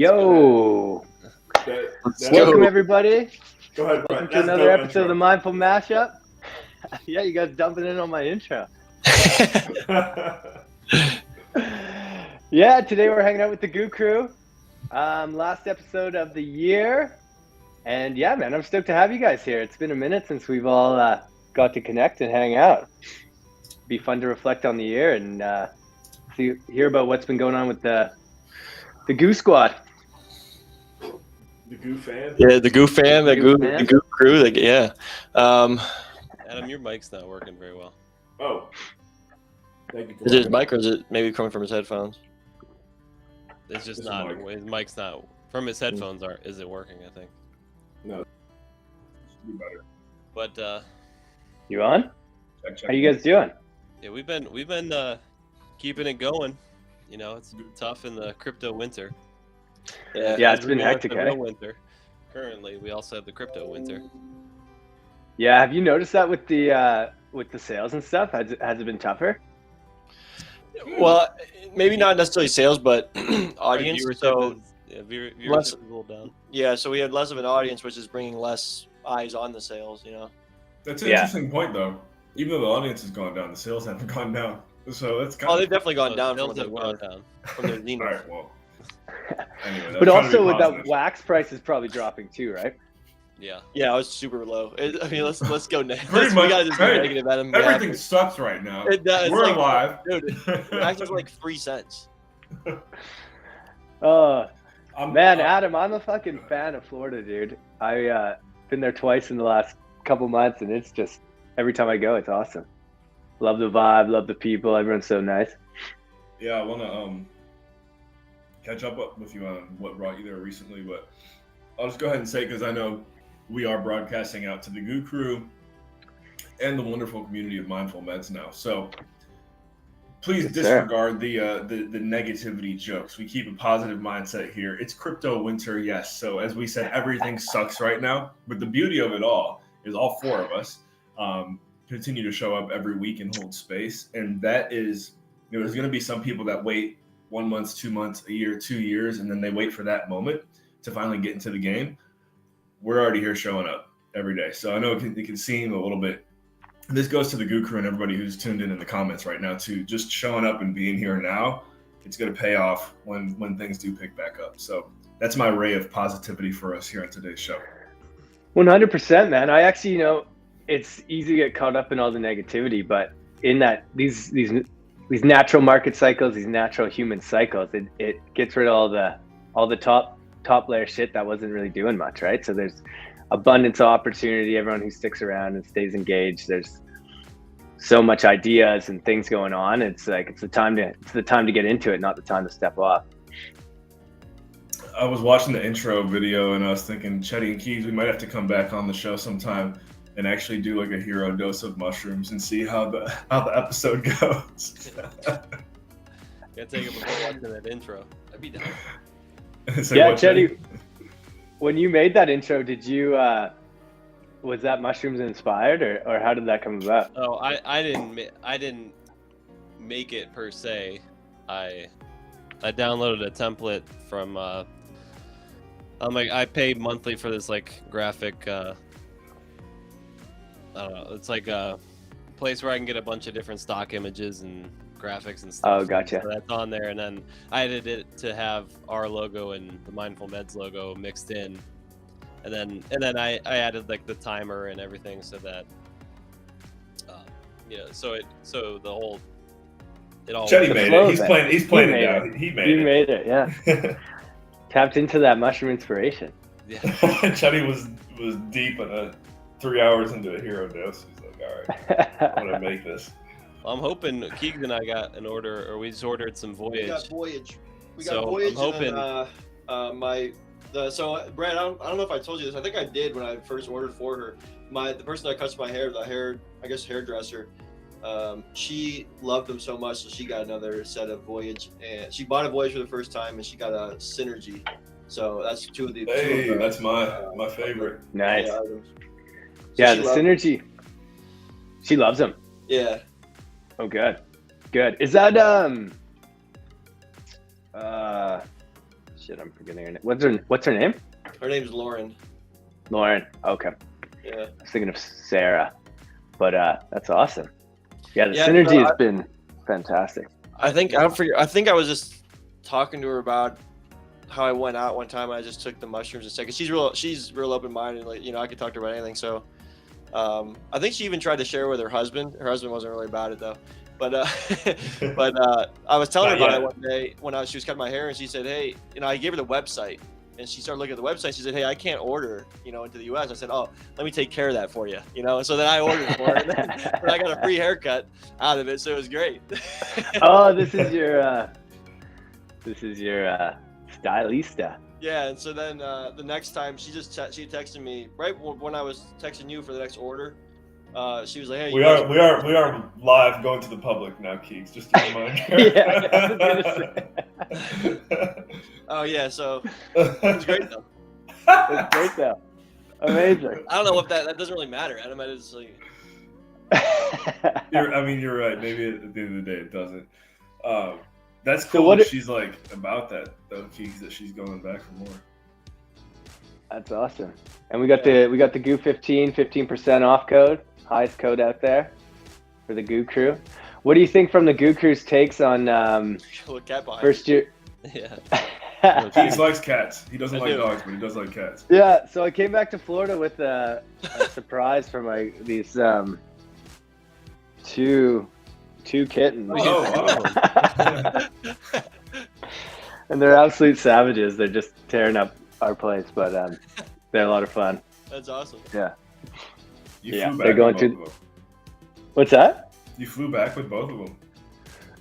Yo, welcome everybody. Go ahead, welcome to another episode of the Mindful Mashup. Yeah, you guys dumping in on my intro. Yeah, today we're hanging out with the GOO Crew. Last episode of the year. And yeah, man, I'm stoked to have you guys here. It's been a minute since we've all got to connect and hang out. Be fun to reflect on the year and hear about what's been going on with the GOO Squad. The GOO fan? Yeah, the GOO fan, the GOO crew, yeah. Adam, your mic's not working very well. Oh. Thank you. Is it his mic or is it maybe coming from his headphones? It's just not. His mic's not from his headphones. Is it working? I think. No. Should be better. But you on? Check. How you guys doing? Yeah, we've been keeping it going. You know, it's tough in the crypto winter. Yeah, it's been hectic. Winter. Currently, we also have the crypto winter. Yeah, have you noticed that with the sales and stuff? Has it been tougher? Well, maybe not necessarily sales, but audience. Viewership is a little down. Yeah, so we had less of an audience, which is bringing less eyes on the sales. You know. That's an interesting point, though. Even though the audience has gone down, the sales haven't gone down. So that's kind of. They've definitely gone down from their zenith. All right, well. Anyway, but also with that wax price is probably dropping too, right? Yeah. Yeah, it was super low. I mean, let's go next. Pretty much. We gotta just go negative at him. Everything sucks right now. We're like, alive. Dude, wax was like 3 cents. Man, Adam, I'm a fucking fan of Florida, dude. I been there twice in the last couple months, and it's just every time I go, it's awesome. Love the vibe, love the people. Everyone's so nice. Yeah, I want to catch up with you on what brought you there recently, but I'll just go ahead and say, because I know we are broadcasting out to the GOO Crew and the wonderful community of Mindful Meds now. So please disregard the negativity jokes. We keep a positive mindset here. It's crypto winter, yes. So as we said, everything sucks right now. But the beauty of it all is all four of us continue to show up every week and hold space. And that is, there's going to be some people that wait 1 month, 2 months, a year, 2 years, and then they wait for that moment to finally get into the game. We're already here showing up every day. So I know it can seem a little bit, this goes to the GOO Crew and everybody who's tuned in the comments right now too, just showing up and being here now, it's going to pay off when things do pick back up. So that's my ray of positivity for us here on today's show. 100%, man. I actually, it's easy to get caught up in all the negativity, but in that these natural market cycles, these natural human cycles, it gets rid of all the top layer shit that wasn't really doing much, right? So there's abundance of opportunity. Everyone who sticks around and stays engaged, there's so much ideas and things going on. It's like it's the time to get into it, not the time to step off. I was watching the intro video and I was thinking, Chetty and Keys, we might have to come back on the show sometime and actually do like a hero dose of mushrooms and see how the episode goes. Gotta take it before watching that intro. That'd be down. Yeah, Chetty, when you made that intro, did you was that mushrooms inspired or how did that come about? Oh, I didn't make it per se. I downloaded a template from I pay monthly for this like graphic I don't know, it's like a place where I can get a bunch of different stock images and graphics and stuff. Oh, gotcha. So that's on there, and then I edited it to have our logo and the Mindful Meds logo mixed in, and then I added like the timer and everything so that so the whole it all. Chetty made it. He's playing it now. He made it. Yeah. Tapped into that mushroom inspiration. Yeah. Chetty was deep in 3 hours into a hero dose. He's like, all right, I'm gonna make this. I'm hoping Keegan and I got an order, or we just ordered some Voyage. We got Voyage. I'm hoping. So Brad, I don't know if I told you this. I think I did when I first ordered for her. The person that cuts my hair, hairdresser, she loved them so much, so she got another set of Voyage, and she bought a Voyage for the first time, and she got a Synergy. So that's two of the. That's my favorite. Nice. Yeah, the Synergy. She loves them. Yeah. Oh, good. Is that Shit, I'm forgetting her name. What's her name? Her name's Lauren. Lauren. Okay. Yeah. I was thinking of Sarah, but that's awesome. Yeah, the Yeah, synergy no, has been fantastic. I think I was just talking to her about how I went out one time. And I just took the mushrooms instead because she's real open minded. Like, you know, I could talk to her about anything. So I think she even tried to share with her husband. Her husband wasn't really about it though. But I was telling her about it one day when she was cutting my hair, and she said, "Hey," you know, I gave her the website, and she started looking at the website. She said, "Hey, I can't order, you know, into the U.S." I said, "Oh, let me take care of that for you," you know. And so then I ordered it for her, and then I got a free haircut out of it, so it was great. Oh, this is your stylista. Yeah, and so then the next time she texted me right when I was texting you for the next order. She was like, "Hey, we are live going to the public now, Keeks. Just keep in mind." Oh yeah, so it was great though. It's great though. Amazing. I don't know if that doesn't really matter. Adam, I just like. You're right. Maybe at the end of the day, it doesn't. That's cool. So that she's like about that though, Keeks, that she's going back for more. That's awesome. And we got the GOO 15% off code, highest code out there for the GOO Crew. What do you think from the GOO Crew's takes on first year? Yeah. He likes cats. He doesn't like dogs, but he does like cats. Yeah. So I came back to Florida with a surprise for these two kittens. Oh, And they're absolute savages. They're just tearing up our place, but they're a lot of fun. That's awesome. Yeah. You Yeah, flew back they're going with both of them. What's that? You flew back with both of them.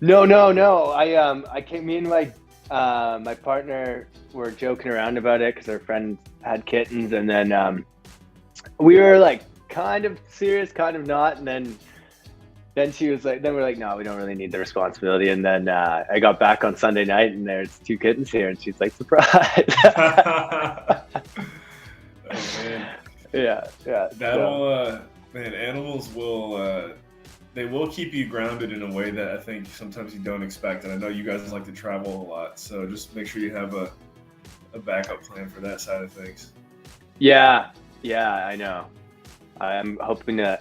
No. I came. Me and my partner were joking around about it because our friend had kittens, and then we were like kind of serious, kind of not, and then she was like, then we're like, no, we don't really need the responsibility. And then I got back on Sunday night, and there's two kittens here, and she's like, surprise. Oh, man. Yeah. That'll man, animals will they will keep you grounded in a way that I think sometimes you don't expect. And I know you guys like to travel a lot, so just make sure you have a backup plan for that side of things. Yeah, I know. I'm hoping to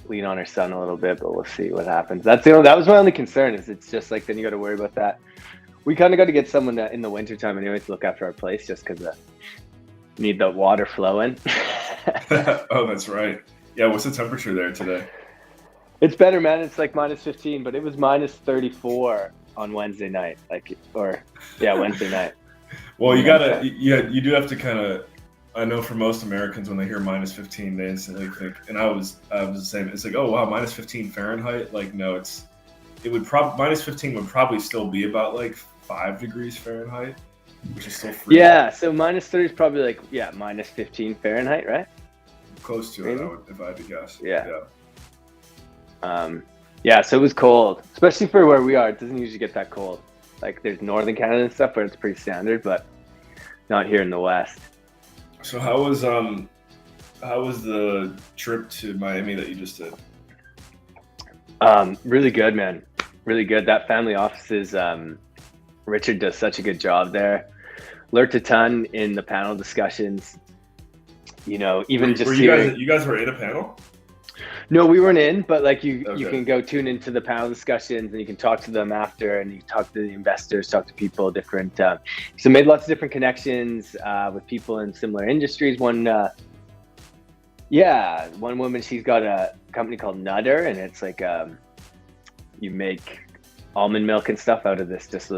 lean on her son a little bit, but we'll see what happens. That was my only concern. Is it's just like then you got to worry about that. We kind of got to get someone in the wintertime anyway to look after our place, just because need the water flowing. Oh, that's right. Yeah, what's the temperature there today? It's better, man. It's like -15, but it was -34 on Wednesday night. Wednesday night. Well, you do have to kind of. I know for most Americans, when they hear -15, they instantly think, and I was the same. It's like, oh wow, -15 Fahrenheit. Like, no, -15 would probably still be about like 5 degrees Fahrenheit, which is still freezing. Yeah, so -30 is probably like -15 Fahrenheit, right? Close to it, if I had to guess. So it was cold, especially for where we are. It doesn't usually get that cold. Like there's northern Canada and stuff where it's pretty standard, but not here in the West. So how was the trip to Miami that you just did? Really good, man. Really good. That family office is Richard does such a good job there. Learned a ton in the panel discussions. You know, even you guys were in a panel? No, we weren't in, but like you can go tune into the panel discussions and you can talk to them after, and you talk to the investors, talk to people different. So made lots of different connections with people in similar industries. One woman, she's got a company called Nutter, and it's like you make almond milk and stuff out of this just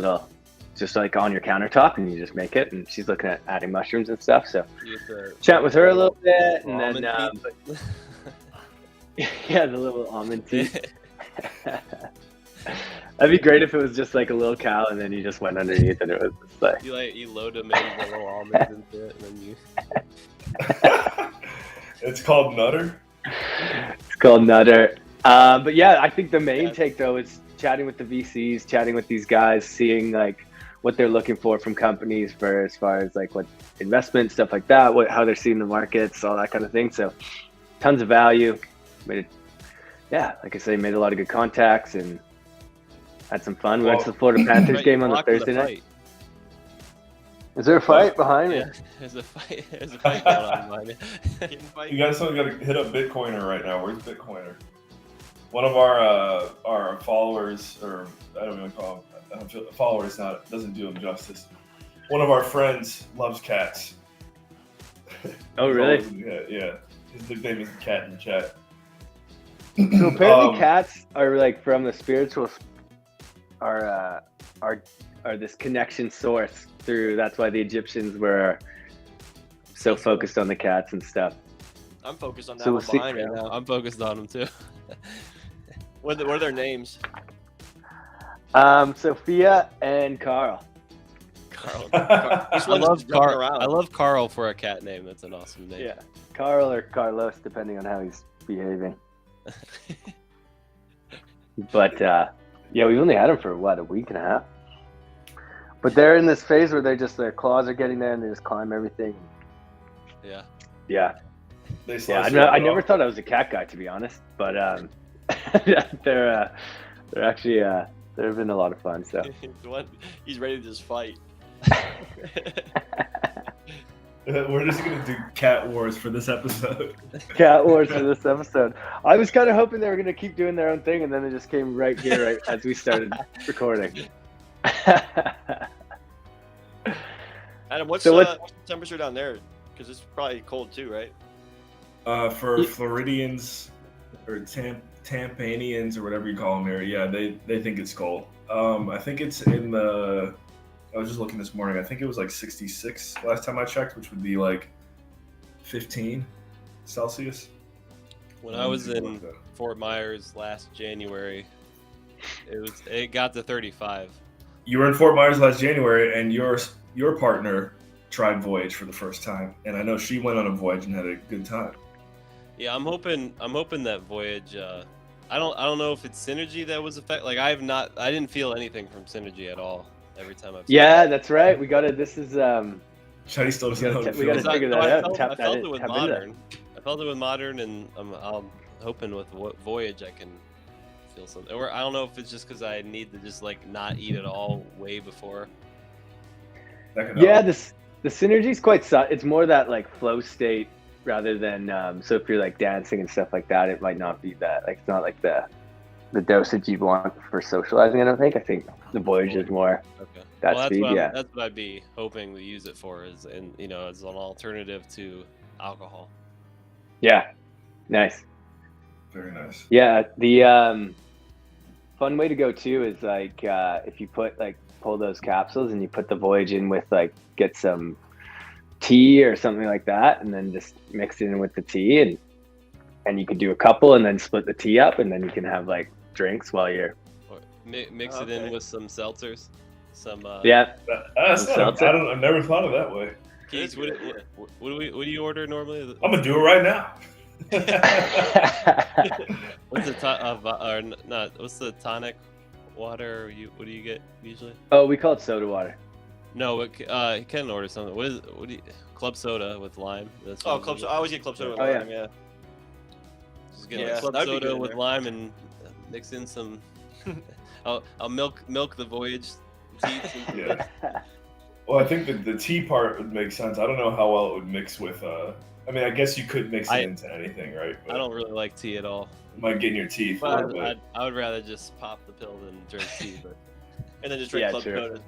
like on your countertop, and you just make it. And she's looking at adding mushrooms and stuff. So chat with her a little bit, and then yeah, the little almond tea. That'd be great if it was just like a little cow, and then you just went underneath, and it was just like you load them in the little almonds into it, and then you. It's called Nutter. It's called Nutter. But yeah, I think the main take though is chatting with the VCs, chatting with these guys, seeing like what they're looking for from companies for as far as like what investment stuff like that, how they're seeing the markets, all that kind of thing. So tons of value. Like I say, made a lot of good contacts and had some fun. We went to the Florida Panthers game on the Thursday night. Is there a fight behind me? Yeah, there's a fight. There's a fight going on behind me. Kitten fight. You guys got to hit up Bitcoiner right now. Where's Bitcoiner? One of our followers, or I don't even call him followers. Doesn't do him justice. One of our friends loves cats. Oh, really? Yeah. His nickname is Cat in the chat. So apparently cats are like from the spiritual are this connection source through. That's why the Egyptians were so focused on the cats and stuff. I'm focused on that So one we'll see- behind me. Yeah, I'm focused on them too. What are their names? Sophia and Carl. Carl. Which I one's love jumping Carl. around? I love Carl for a cat name. That's an awesome name. Yeah, Carl or Carlos, depending on how he's behaving. But yeah, we've only had them for what, a week and a half. But they're in this phase where their claws are getting there and they just climb everything. Yeah. Yeah, They yeah. slice I it never off. thought I was a cat guy, to be honest. But they're actually they've been a lot of fun. So He's ready to just fight. We're just gonna do cat wars for this episode. cat wars for this episode. I was kind of hoping they were gonna keep doing their own thing, and then they just came right here right as we started recording. Adam, what's So the temperature down there? Because it's probably cold too, right? For Floridians or Tampanians or whatever you call them here, yeah, they think it's cold. I think it's in the. I was just looking this morning. I think it was like 66 last time I checked, which would be like 15 Celsius. When I was in Fort Myers last January, it got to 35. You were in Fort Myers last January, and your partner tried Voyage for the first time, and I know she went on a voyage and had a good time. Yeah, I'm hoping that Voyage. I don't know if it's Synergy that was affected. Like I didn't feel anything from Synergy at all every time I've. Yeah, that's right. We got to. This is Shady still doesn't know. we gotta figure that out. I felt it with Modern. I felt it with Modern, and I'm hoping with Voyage I can feel something. Or I don't know if it's just because I need to just like not eat at all way before. Yeah, the synergy's quite. It's more that like flow state rather than. So if you're like dancing and stuff like that, it might not be that. Like it's not like the dosage you want for socializing. I don't think. I think the Voyage is more. Okay. That speed, yeah. That's what I'd be hoping to use it for, as as an alternative to alcohol. Yeah, nice. Very nice. Yeah, the fun way to go too is like if you pull those capsules and you put the Voyage in with get some tea or something like that, and then just mix it in with the tea, and you could do a couple and then split the tea up, and then you can have drinks while you're Mix it in with some seltzers. yeah. I've never thought of that way. Keith, what do you order normally? I'm gonna do it right now. What's the tonic water? What do you get usually? Oh, we call it soda water. No, you can order something. What do you? Club soda with lime. That's Oh, club soda. I always get club soda with Oh, yeah. lime. Yeah. Just get Yeah, club that'd be soda good in with there. lime and mix in some. I'll milk the Voyage teeth. Yeah. Well, I think the tea part would make sense. I don't know how well it would mix with. I mean, I guess you could mix it into anything, right? But I don't really like tea at all. it might get in your teeth. a But little bit. I would rather just pop the pill than drink tea. But And then just drink Yeah, club true. soda.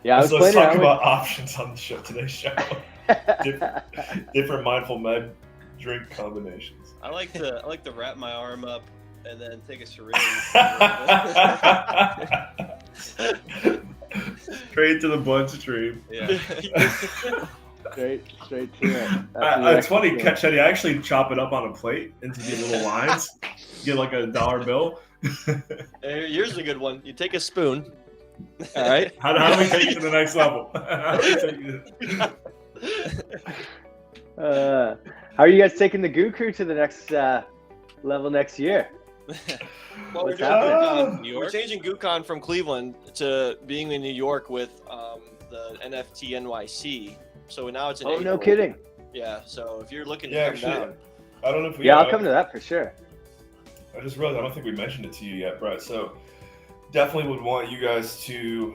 Yeah, I was So let's playing talk around about options on today's show. with... Different mindful med drink combinations. I like to wrap my arm up and then take a syringe. Straight to the bloodstream. Yeah. straight to it. It's funny, Chetty. I actually chop it up on a plate into the little lines. Get like a $1 bill. Here's a good one. You take a spoon. All right. How do we take it to the next level? How do we take it? How are you guys taking the GOO CREW to the next level next year? Well, What's we're happening? New we're York? changing GOOCon from Cleveland to being in New York with the NFT NYC. So now it's in Oh, no April. kidding. Yeah. So if you're looking to Yeah, come actually, down, I don't know if we. Yeah, I'll come to that for sure. I just realized I don't think we mentioned it to you yet, Brett. So definitely would want you guys to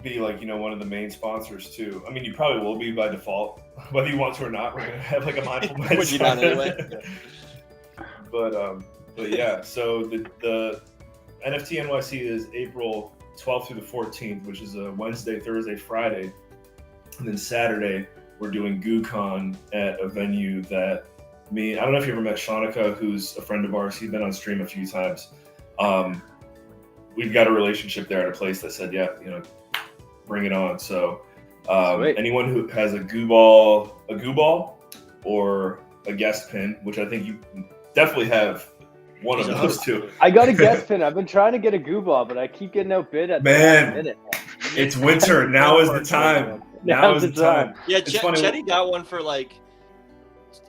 be like, one of the main sponsors too. I mean, you probably will be by default, whether you want to or not. We're gonna have like a mindful Put meds you down anyway. But yeah, so the NFT NYC is April 12th through the 14th, which is a Wednesday, Thursday, Friday, and then Saturday we're doing GOOCon at a venue that I don't know if you ever met Shanika, who's a friend of ours. He's been on stream a few times. We've got a relationship there at a place that said, yeah, bring it on. So anyone who has a goo ball or a guest pin, which I think you definitely have one of those two. I got a guest pin. I've been trying to get a goo ball, but I keep getting outbid at the last minute. It's winter. Now is the time. Now is the time. Yeah, Chetty got one for like,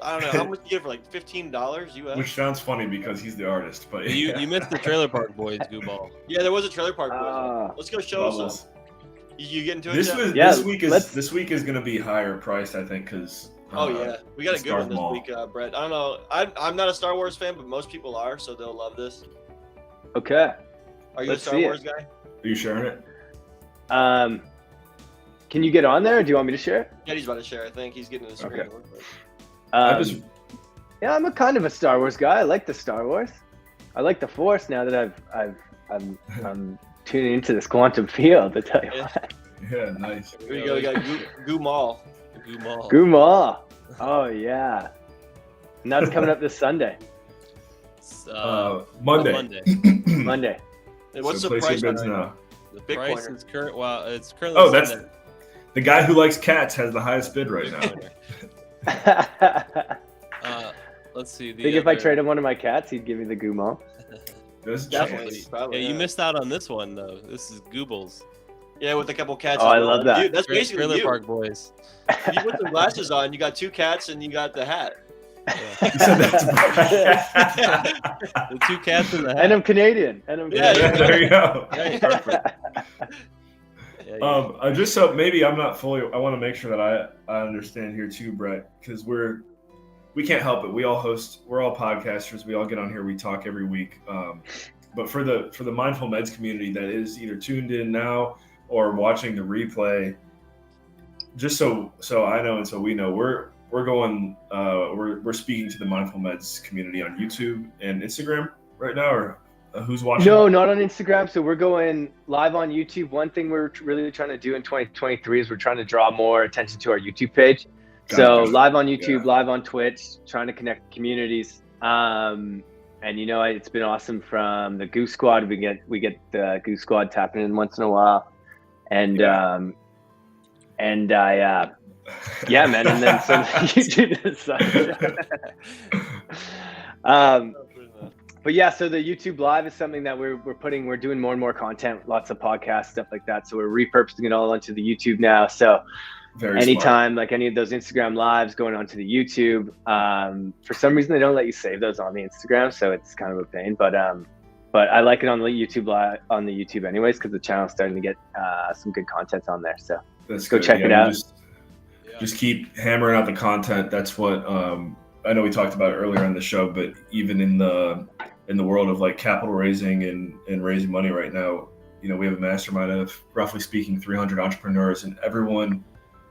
I don't know, how much you get it for, like $15 US? Which sounds funny because he's the artist, but you missed the Trailer Park Boys goo ball. Yeah, there was a Trailer Park Boys. Let's go show us some. You get into it? This week is going to be higher priced, I think, because we got a good one this week, Brett. I don't know. I'm not a Star Wars fan, but most people are, so they'll love this. Okay. Are you a Star Wars guy? Are you sharing it? Can you get on there, or do you want me to share it? Yeah, he's about to share. I think he's getting the screen. Okay. Yeah, I'm a kind of a Star Wars guy. I like the Star Wars. I like the Force now that I'm tuning into this quantum field. To tell you what. Yeah, nice. Here we go. We got Goo Mall. Goo Mall. Oh yeah. And that's coming up this Sunday. Monday. Monday. And what's so the price now? The price Bitcoiner. is current. Well, it's currently. Oh, that's the guy who likes cats has the highest bid right now. Let's see. I think if I traded one of my cats, he'd give me the Goo Mall. Definitely. Yeah, you missed out on this one though. This is Goobles. Yeah, with a couple cats. Oh, I love that. Dude, that's basically Trailer you. Park Boys. You put the glasses on. You got 2 cats, and you got the hat. You said that's the 2 cats in the hat. And I'm Canadian. There you go. Right. Perfect. I just so maybe I'm not fully. I want to make sure that I understand here too, Brett, because we can't help it. We're all podcasters. We all get on here. We talk every week. But for the mindful meds community that is either tuned in now or watching the replay, just so I know and so we know, we're speaking to the mindful meds community on YouTube and Instagram right now, or who's watching? No, not on Instagram. So we're going live on YouTube. One thing we're really trying to do in 2023 is we're trying to draw more attention to our YouTube page. So live on YouTube, live on Twitch, trying to connect communities. And it's been awesome from the Goo Squad. We get the Goo Squad tapping in once in a while, and man, and then some YouTube side. But yeah, so the YouTube Live is something that we're doing more and more content, lots of podcasts, stuff like that. So we're repurposing it all onto the YouTube now. So anytime, like any of those Instagram Lives going onto the YouTube, for some reason they don't let you save those on the Instagram, so it's kind of a pain. But I like it on the YouTube Live on the YouTube anyways, because the channel's starting to get some good content on there. So let's go check it out. Just keep hammering out the content. That's what I know we talked about earlier in the show, but even in the world of like capital raising and raising money right now, we have a mastermind of roughly speaking 300 entrepreneurs, and everyone,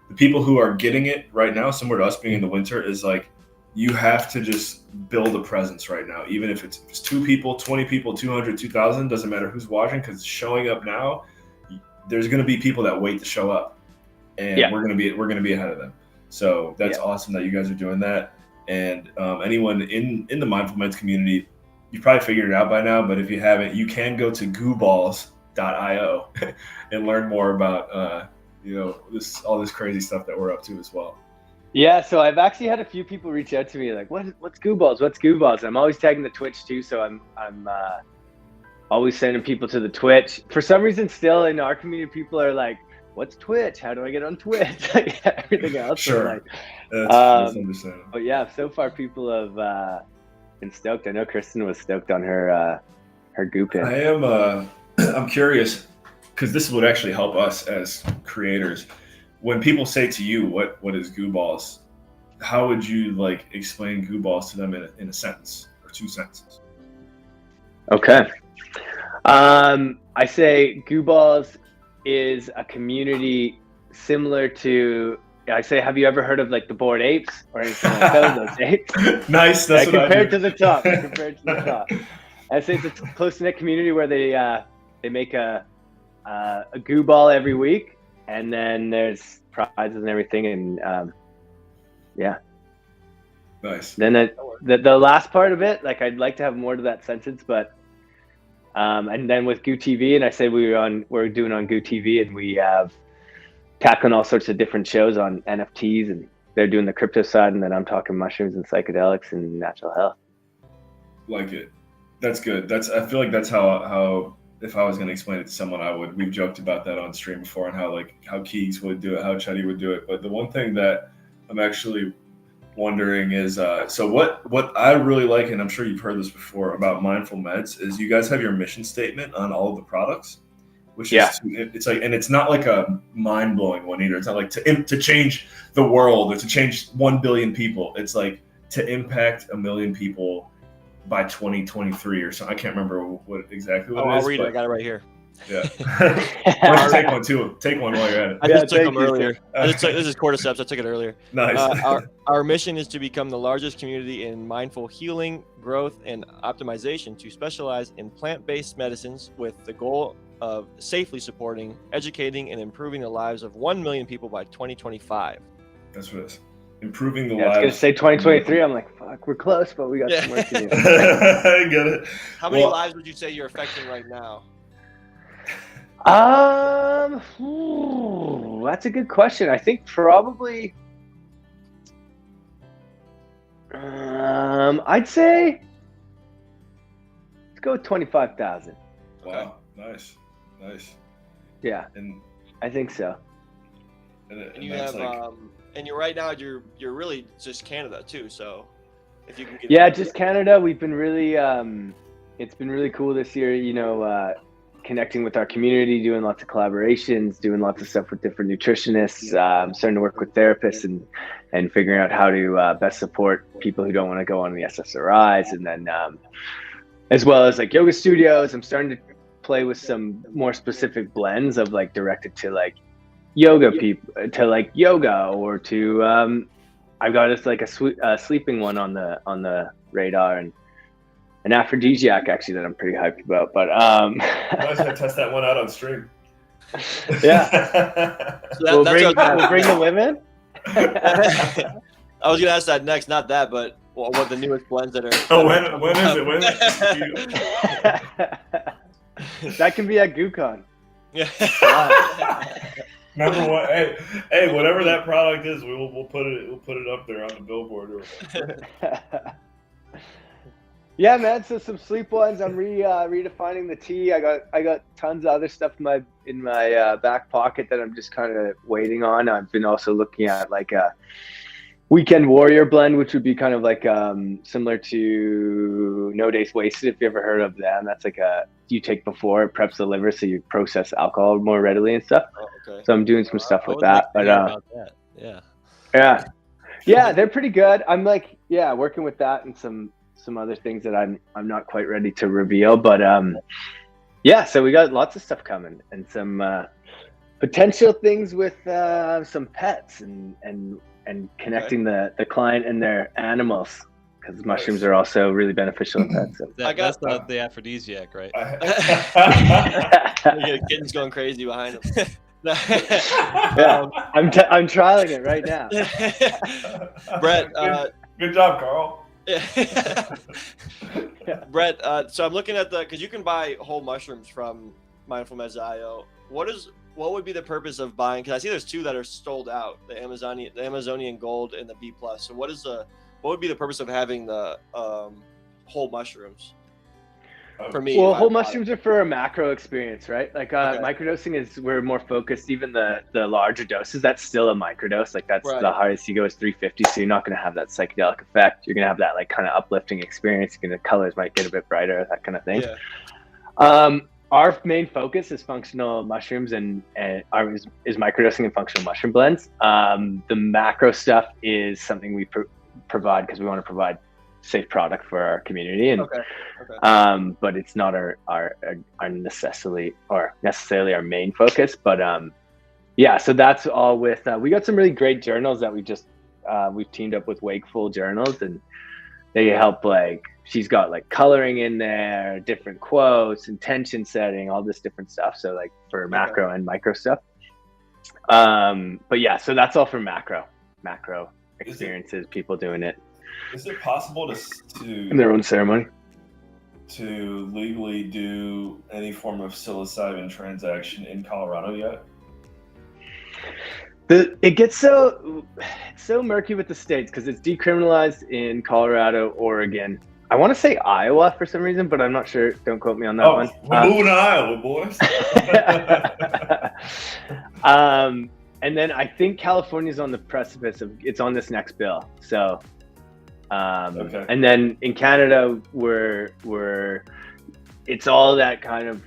the people who are getting it right now, similar to us being in the winter, is like, you have to just build a presence right now. Even if it's 2 people, 20 people, 200, 2,000, doesn't matter who's watching, because showing up now, there's going to be people that wait to show up, and we're going to be ahead of them. So that's awesome that you guys are doing that. And anyone in the mindful meds community, you've probably figured it out by now, but if you haven't, you can go to gooballs.io and learn more about all this crazy stuff that we're up to as well. Yeah, so I've actually had a few people reach out to me like, what's Goo Balls? What's Goo Balls? I'm always tagging the Twitch too, so I'm always sending people to the Twitch. For some reason, still in our community, people are like, what's Twitch? How do I get on Twitch? Like everything else. Sure. That's understandable. But yeah, so far people have been stoked. I know Kristen was stoked on her Goo pin. I am. I'm curious, because this would actually help us as creators. When people say to you, "What is Goo Balls?" How would you like explain Goo Balls to them in a sentence or 2 sentences? Okay. I say Goo Balls is a community similar to, I say, have you ever heard of like the Bored Apes or anything like those apes? Nice. That's what compared I to do. the top. Compared to the top. I say it's a close-knit community where they make a goo ball every week, and then there's prizes and everything, and yeah. Nice. Then the last part of it, like I'd like to have more to that sentence, but and then with GOO TV, and I said we're doing on GOO TV, and we have tackling all sorts of different shows on NFTs, and they're doing the crypto side, and then I'm talking mushrooms and psychedelics and natural health. Like it. That's good. I feel like that's how if I was going to explain it to someone, I would. We've joked about that on stream before, and how Keys would do it, how Chetty would do it. But the one thing that I'm actually wondering is, so what I really like, and I'm sure you've heard this before about Mindful Meds, is you guys have your mission statement on all of the products, which is it's like, and it's not like a mind blowing one either. It's not like to change the world or to change 1 billion people. It's like to impact 1 million people by 2023 or something. I can't remember what exactly what it is. I'll read it. I got it right here. Yeah. Why don't you take one too? Take one while you're at it. I just took them earlier. This is cordyceps. I took it earlier. Nice. Our mission is to become the largest community in mindful healing, growth, and optimization, to specialize in plant-based medicines with the goal of safely supporting, educating, and improving the lives of 1 million people by 2025. That's what it is. Improving the I was lives. gonna say 2023. I'm like, fuck, we're close, but we got some work to do. I get it. How many lives would you say you're affecting right now? That's a good question. I think probably, I'd say, let's go with 25,000. Wow, nice. Yeah, And I think so. And you have, and you're right now you're really just Canada too. So if you can get just Canada. We've been really, it's been really cool this year. You know, connecting with our community, doing lots of collaborations, doing lots of stuff with different nutritionists, starting to work with therapists, and figuring out how to best support people who don't want to go on the SSRIs, and then as well as like yoga studios. I'm starting to play with some more specific blends of like directed to like yoga people, to like yoga, or to I've got just like a sleeping one on the radar, and an aphrodisiac actually that I'm pretty hyped about. But I was gonna test that one out on stream. Yeah. So we'll bring the women. I was gonna ask that next, not that, but what the newest blends that are. Oh, when is it? When is it? That can be at GOOCon. Remember what? Hey, whatever that product is, we'll put it up there on the billboard. Yeah, man. So some sleep ones. I'm redefining the tea. I got tons of other stuff in my back pocket that I'm just kind of waiting on. I've been also looking at like a Weekend Warrior blend, which would be kind of like similar to No Days Wasted, if you ever heard of them. That's like you take before, it preps the liver so you process alcohol more readily and stuff. Oh, okay. So I'm doing some stuff with that. But about that. yeah, they're pretty good. I'm like, working with that and some other things that I'm not quite ready to reveal. But so we got lots of stuff coming, and some potential things with some pets and connecting the client and their animals, because mushrooms are also really beneficial in pets. So. That's not the aphrodisiac, right? Kittens going crazy behind him. I'm trialing it right now. Brett, good job, Carl. Brett, so I'm looking at because you can buy whole mushrooms from Mindful Meds.io. What would be the purpose of buying? Because I see there's two that are sold out: the Amazonian Gold and the B+. So what would be the purpose of having the whole mushrooms? For me, well, whole mushrooms are for a macro experience, right? Like microdosing we're more focused. Even the larger doses, that's still a microdose. Like that's the highest you go is 350. So you're not going to have that psychedelic effect. You're going to have that like kind of uplifting experience. The colors might get a bit brighter, that kind of thing. Yeah. Our main focus is functional mushrooms and is microdosing and functional mushroom blends. The macro stuff is something we provide because we want to provide safe product for our community, and Okay. but it's not our necessarily our main focus. But yeah, so that's all with. We got some really great journals that we've teamed up with Wakeful Journals, and they help, like, she's got like coloring in there, different quotes, intention setting, all this different stuff. So like for macro and micro stuff. But yeah, so that's all for macro experiences, people doing it Is it possible in their own ceremony. to legally do any form of psilocybin transaction in Colorado yet? It gets so murky with the states because it's decriminalized in Colorado, Oregon. I want to say Iowa for some reason, but I'm not sure. Don't quote me on that one. We're moving to Iowa, boys. And then I think California's on the precipice of, it's on this next bill. So, Okay. And then in Canada, it's all that kind of,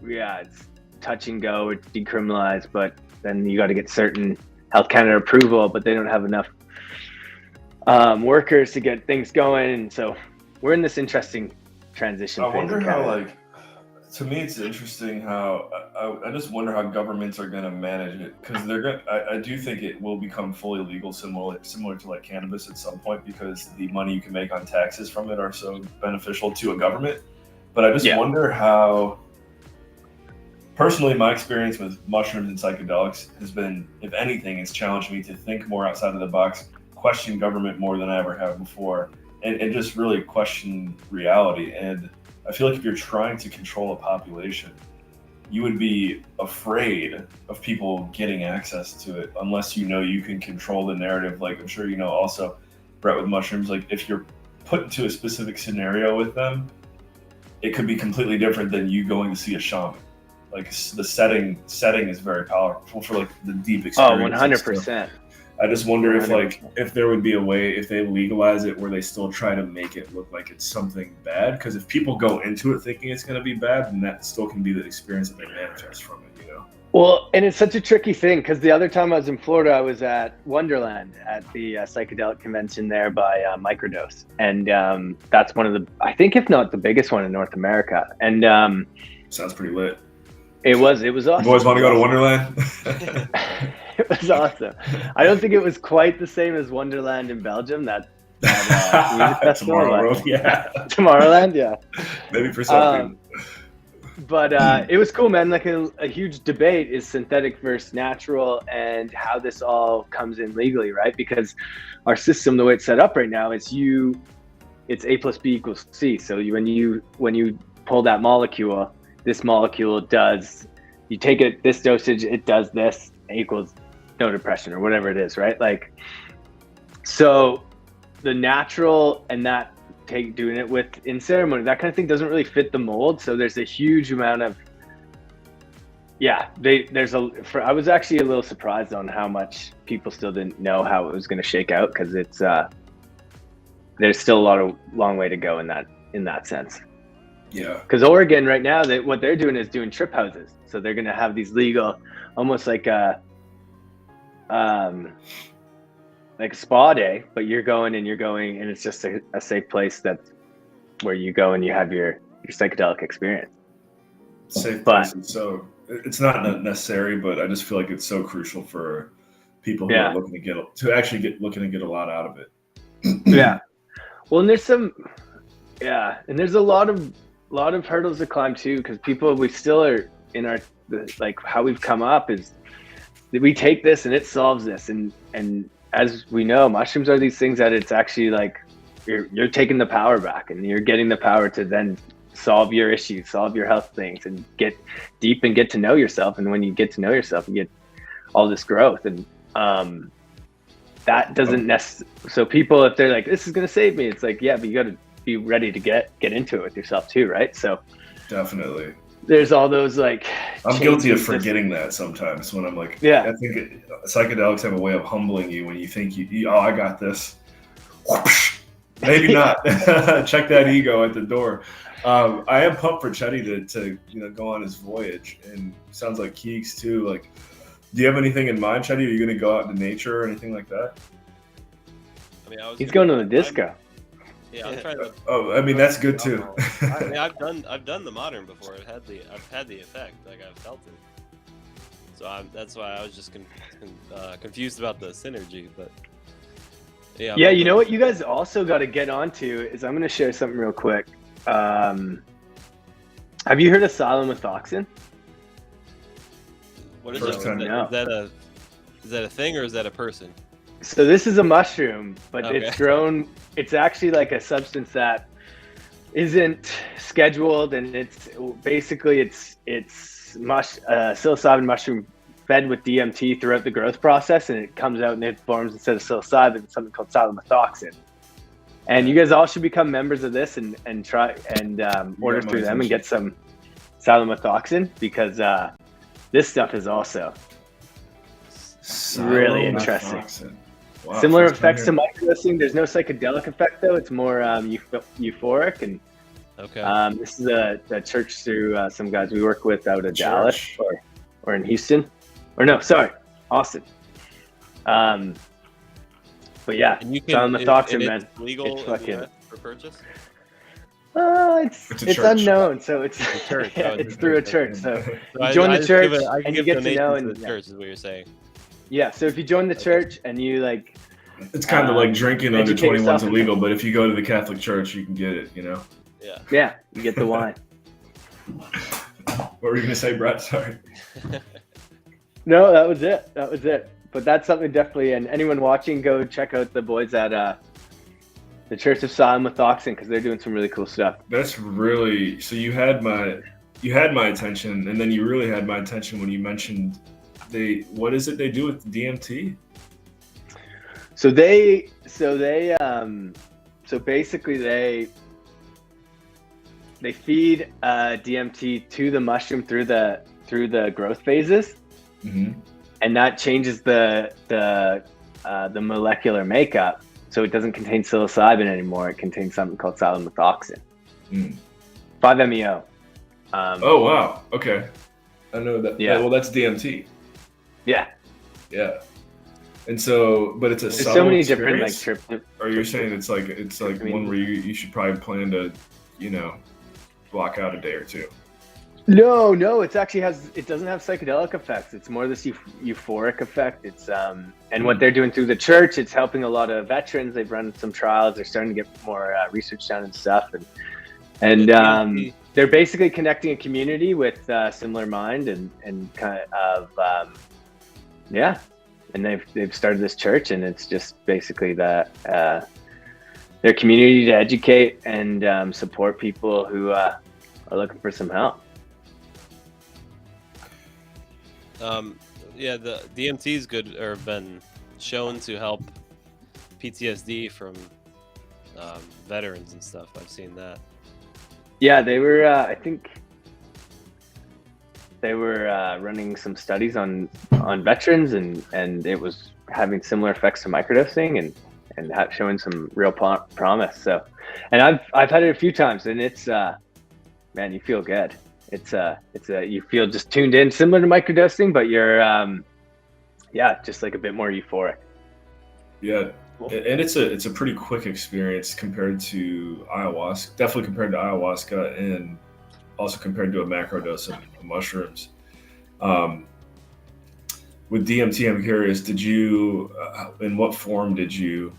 it's touch and go, it's decriminalized, but then you got to get certain Health Canada approval, but they don't have enough workers to get things going. And so we're in this interesting transition phase. I wonder in how, Canada. like, to me, it's interesting how I just wonder how governments are going to manage it, because they're going. I do think it will become fully legal, similar to like cannabis at some point, because the money you can make on taxes from it are so beneficial to a government. But I just wonder how. Personally, my experience with mushrooms and psychedelics has been, if anything, it's challenged me to think more outside of the box, question government more than I ever have before, and just really question reality. And I feel like if you're trying to control a population, you would be afraid of people getting access to it unless you know you can control the narrative. Like, I'm sure you know also, Brett, with mushrooms, like if you're put into a specific scenario with them, it could be completely different than you going to see a shaman. Like the setting is very powerful for like the deep experience. 100%. I just wonder if 100%. if there would be a way, if they legalize it, where they still try to make it look like it's something bad. Because if people go into it thinking it's going to be bad, then that still can be the experience that they manifest from it, you know? Well, and it's such a tricky thing because the other time I was in Florida, I was at Wonderland at the psychedelic convention there by Microdose. And that's one of the, I think, if not the biggest one in North America. And Sounds pretty lit. It was awesome. You boys want to go to Wonderland? It was awesome. I don't think it was quite the same as Wonderland in Belgium. That music festival. Tomorrowland, yeah. Tomorrowland, yeah. Maybe for some people. But it was cool, man. Like a huge debate is synthetic versus natural, and how this all comes in legally, right? Because our system, the way it's set up right now, it's A plus B equals C. So when you pull that molecule, this molecule does, you take it this dosage, it does this, equals no depression or whatever it is, right? Like, so the natural and that doing it with in ceremony, that kind of thing doesn't really fit the mold. So there's a huge amount of, I was actually a little surprised on how much people still didn't know how it was going to shake out, because it's there's still a long way to go in that sense. Yeah. Because Oregon right now, what they're doing is doing trip houses. So they're going to have these legal, almost like a spa day, but you're going and it's just a safe place where you go and you have your psychedelic experience. Safe place. So it's not necessary, but I just feel like it's so crucial for people who are looking to get a lot out of it. Yeah. Well, and there's a lot of hurdles to climb too, because we still are in like how we've come up is that we take this and it solves this, and as we know, mushrooms are these things that it's actually like you're taking the power back, and you're getting the power to then solve your issues, solve your health things, and get deep and get to know yourself. And when you get to know yourself, you get all this growth, and that doesn't so people, if they're like, this is going to save me, it's like, yeah, but you got to be ready to get into it with yourself too, right? So definitely there's all those like, I'm guilty of forgetting that sometimes when I'm like, I think psychedelics have a way of humbling you when you think I got this. Whoosh. Maybe not. Check that ego at the door. I am pumped for Chetty to go on his voyage, and sounds like Keeks too. Like, do you have anything in mind, Chetty? Are you going to go out into nature or anything like that? I mean, he's going to the disco. Yeah, I'm trying to. Oh, I mean that's good too. I mean, I've done the modern before. I've had the effect. Like I've felt it. So that's why I was just confused about the synergy. But yeah. Yeah, you know what you guys also got to get onto is I'm going to share something real quick. Have you heard of silomethoxin? What is First that? time. No. Is that a thing or is that a person? So this is a mushroom, but Okay. it's grown. It's actually like a substance that isn't scheduled, and it's basically it's psilocybin mushroom fed with DMT throughout the growth process, and it comes out and it forms instead of psilocybin something called silomethoxin. And you guys all should become members of this and try and order through them and get some silomethoxin because this stuff is also really interesting. Wow, Similar first time effects to hearing. microdosing. There's no psychedelic effect though. It's more euphoric. And Okay. this is a church through some guys we work with out of Dallas or in Houston, or no, sorry, Austin. But yeah, And you silomethoxin, and man. it's legal It's in fucking- the US for purchase. It's It's a church. unknown, so it's a church. yeah, Oh, it's through a church. So So you join the just church give I can and you give get to know, donations and to the church is what you're saying. yeah. So if you join the church and you like, It's kind of like drinking under educate 21's yourself. illegal, but if you go to the Catholic Church, you can get it. You know. Yeah. yeah, you get the wine. What were you gonna say, Brett? Sorry. No, that was it. That was it. But that's something definitely. And anyone watching, go check out the boys at the Church of Silomethoxin because they're doing some really cool stuff. That's really so. You had my attention, and then you really had my attention when you mentioned what is it they do with DMT? So basically they feed DMT to the mushroom through the growth phases, Mm-hmm. and that changes the molecular makeup. So it doesn't contain psilocybin anymore. It contains something called silomethoxin, 5-MeO. Oh wow. Okay. I know that. Yeah. Well, that's DMT. Yeah. Yeah. And so, but it's a There's subtle so many different like experience? Or you're saying it's like one where you should probably plan to, block out a day or two. No, it doesn't have psychedelic effects. It's more this euphoric effect. It's and what they're doing through the church, it's helping a lot of veterans. They've run some trials. They're starting to get more research done and stuff. And they're basically connecting a community with similar mind and kind of yeah. And they've started this church, and it's just basically that their community to educate and support people who are looking for some help. Yeah, the DMT is good, or been shown to help PTSD from veterans and stuff. I've seen that. Yeah, they were. I think they were running some studies on veterans, and it was having similar effects to microdosing, and showing some real promise. So, and I've had it a few times, and it's man, you feel good. It's you feel just tuned in, similar to microdosing, but you're just like a bit more euphoric. Yeah, and it's a pretty quick experience compared to ayahuasca. Definitely compared to ayahuasca, and also compared to a macro dose of mushrooms. With DMT, I'm curious, did you, in what form did you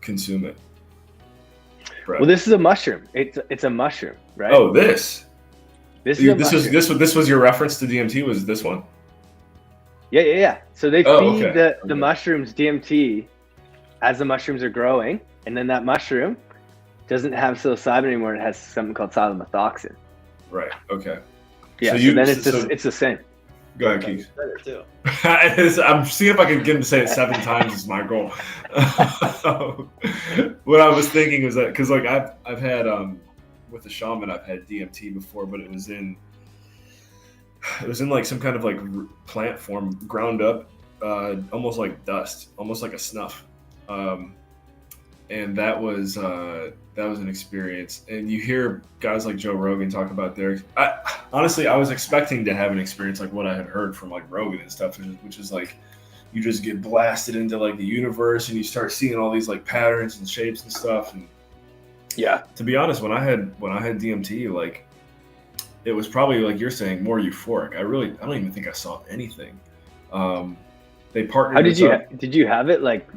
consume it? Brett? Well, this is a mushroom. It's a mushroom, right? Oh, this this is a mushroom. this was your reference to DMT. Was this one? Yeah. So they Oh, feed okay. the mushrooms DMT as the mushrooms are growing, and then that mushroom doesn't have psilocybin anymore. It has something called silomethoxin. Right. Okay. Yeah. So So then it's the same. Go ahead, Keith. Better too. I'm seeing if I can get him to say it 7 times is my goal. What I was thinking was that because like I've had with the shaman I've had DMT before, but it was in like some kind of like plant form, ground up, almost like dust, almost like a snuff, and that was an experience. And you hear guys like Joe Rogan talk about honestly, I was expecting to have an experience like what I had heard from like Rogan and stuff, which is like you just get blasted into like the universe and you start seeing all these like patterns and shapes and stuff. And Yeah. To be honest, when I had DMT, like it was probably like you're saying more euphoric. I don't even think I saw anything. They partnered. How did us you up. did you have it like?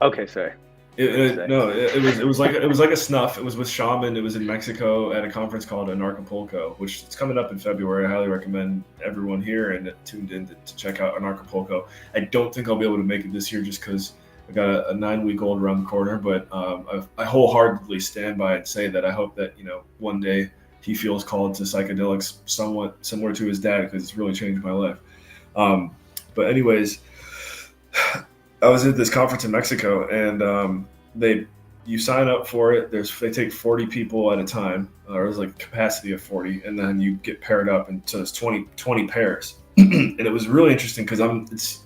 Okay, sorry. No, it was like a snuff. It was with Shaman. It was in Mexico at a conference called Anarchapulco, which is coming up in February. I highly recommend everyone here and tuned in to check out Anarchapulco. I don't think I'll be able to make it this year just because I got a 9-week-old around the corner. But I wholeheartedly stand by and say that I hope that one day he feels called to psychedelics somewhat similar to his dad because it's really changed my life. But anyways. I was at this conference in Mexico, and you sign up for it. They take 40 people at a time, or there's like a capacity of 40, and then you get paired up, and so there's 20 pairs. And it was really interesting because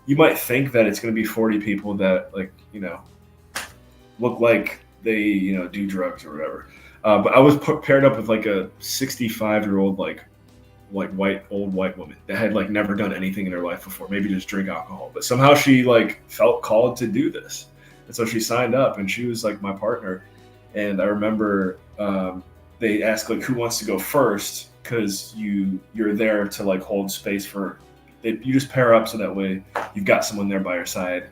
you might think that it's going to be 40 people that look like they do drugs or whatever, but I was paired up with like a 65-year-old old white woman that had like never done anything in her life before, maybe just drink alcohol, but somehow she like felt called to do this, and so she signed up, and she was like my partner. And I remember they asked like who wants to go first, because you're there to like hold space for you just pair up so that way you've got someone there by your side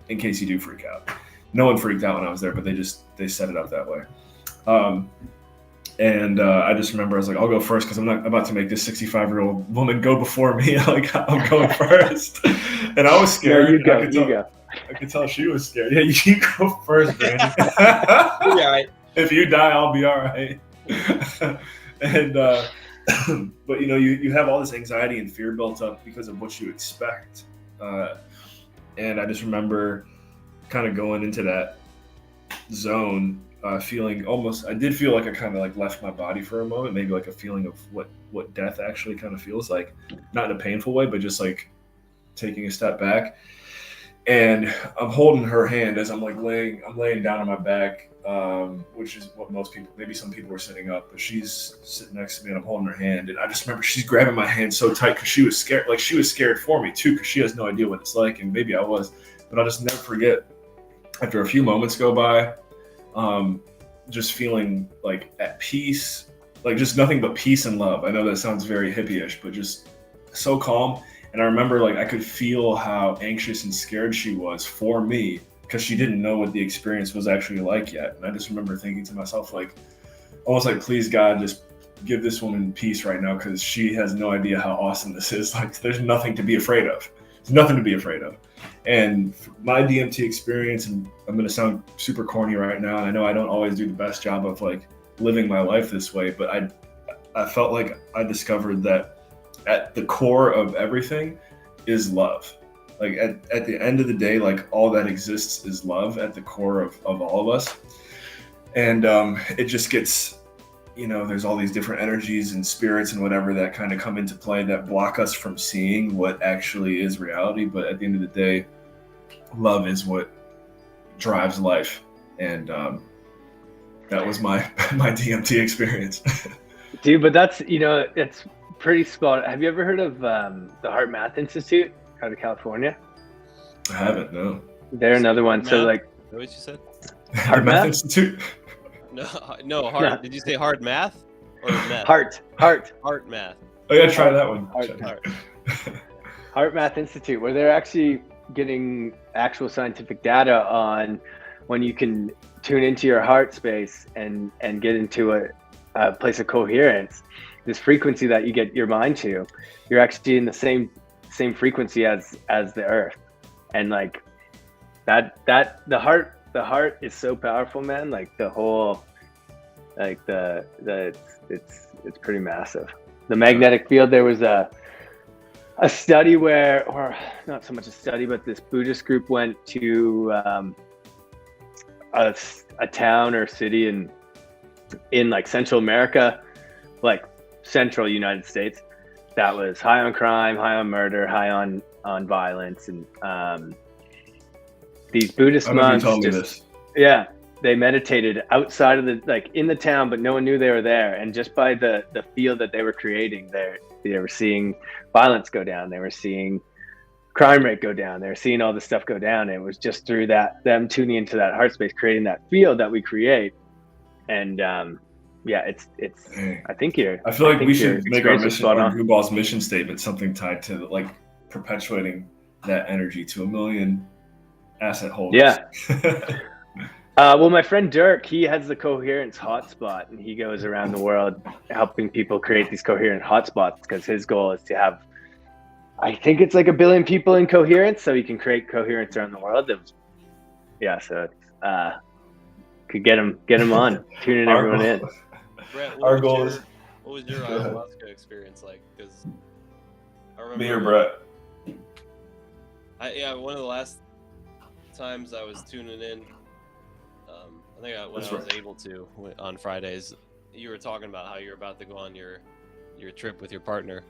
in case you do freak out. No one freaked out when I was there, but they set it up that way. And I just remember I was like, I'll go first because I'm not about to make this 65-year-old woman go before me. Like, I'm going first. And I was scared. No, you go. I could tell she was scared. Yeah, you go first, Brandon. You'll be all right. If you die, I'll be all right. And but you have all this anxiety and fear built up because of what you expect. And I just remember kind of going into that zone, feeling almost, I did feel like I kind of like left my body for a moment, maybe like a feeling of what death actually kind of feels like, not in a painful way, but just like taking a step back. And I'm holding her hand as I'm laying down on my back, which is what most people, maybe some people were sitting up, but she's sitting next to me and I'm holding her hand. And I just remember she's grabbing my hand so tight because she was scared. Like she was scared for me too, because she has no idea what it's like. And maybe I was, but I'll just never forget, after a few moments go by, just feeling like at peace, like just nothing but peace and love. I know that sounds very hippie-ish, but just so calm. And I remember like I could feel how anxious and scared she was for me because she didn't know what the experience was actually like yet. And I just remember thinking to myself, like, almost like, please God, just give this woman peace right now because she has no idea how awesome this is. Like, there's nothing to be afraid of. There's nothing to be afraid of. And my DMT experience, and I'm going to sound super corny right now, and I know I don't always do the best job of like living my life this way, but I felt like I discovered that at the core of everything is love. Like at the end of the day, like all that exists is love at the core of all of us. And it just gets, there's all these different energies and spirits and whatever that kind of come into play that block us from seeing what actually is reality. But at the end of the day, love is what drives life. And that was my DMT experience. Dude, but that's, it's pretty spot on. Have you ever heard of the Heart Math Institute out of California? I haven't, no. They're another one. Math? So like, What you said? Heart Math Institute? No, hard. No. Did you say hard math or meth? Heart Math. Oh yeah, try that one. Heart Math Institute, where they're actually getting actual scientific data on when you can tune into your heart space and get into a place of coherence, this frequency that you get your mind to, you're actually in the same frequency as the earth. And like that the heart is so powerful, man. Like the whole, like it's pretty massive. The magnetic field, there was a study where, or not so much a study, but this Buddhist group went to a town or city in like Central America, like central United States, that was high on crime, high on murder, high on violence. And these Buddhist monks they meditated outside of in the town, but no one knew they were there. And just by the field that they were creating, they were seeing violence go down. They were seeing crime rate go down. They were seeing all this stuff go down. And it was just through them tuning into that heart space, creating that field that we create, And yeah, it's Dang. I think you're. I feel like we your should make our experience was mission, spot our on. Goo Ball's mission statement, something tied to like perpetuating that energy to 1 million asset holders. Yeah. Well, my friend Dirk, he has the coherence hotspot, and he goes around the world helping people create these coherent hotspots because his goal is to have, I think it's like 1 billion people in coherence, so he can create coherence around the world. Yeah, so it's, could get him on, tuning Our everyone goal- in. Brett, Our goal is what was your Go ahead. ayahuasca experience like? Because I remember me or Brett. one of the last times I was tuning in, I think when That's I was right. able to on Fridays, you were talking about how you're about to go on your trip with your partner.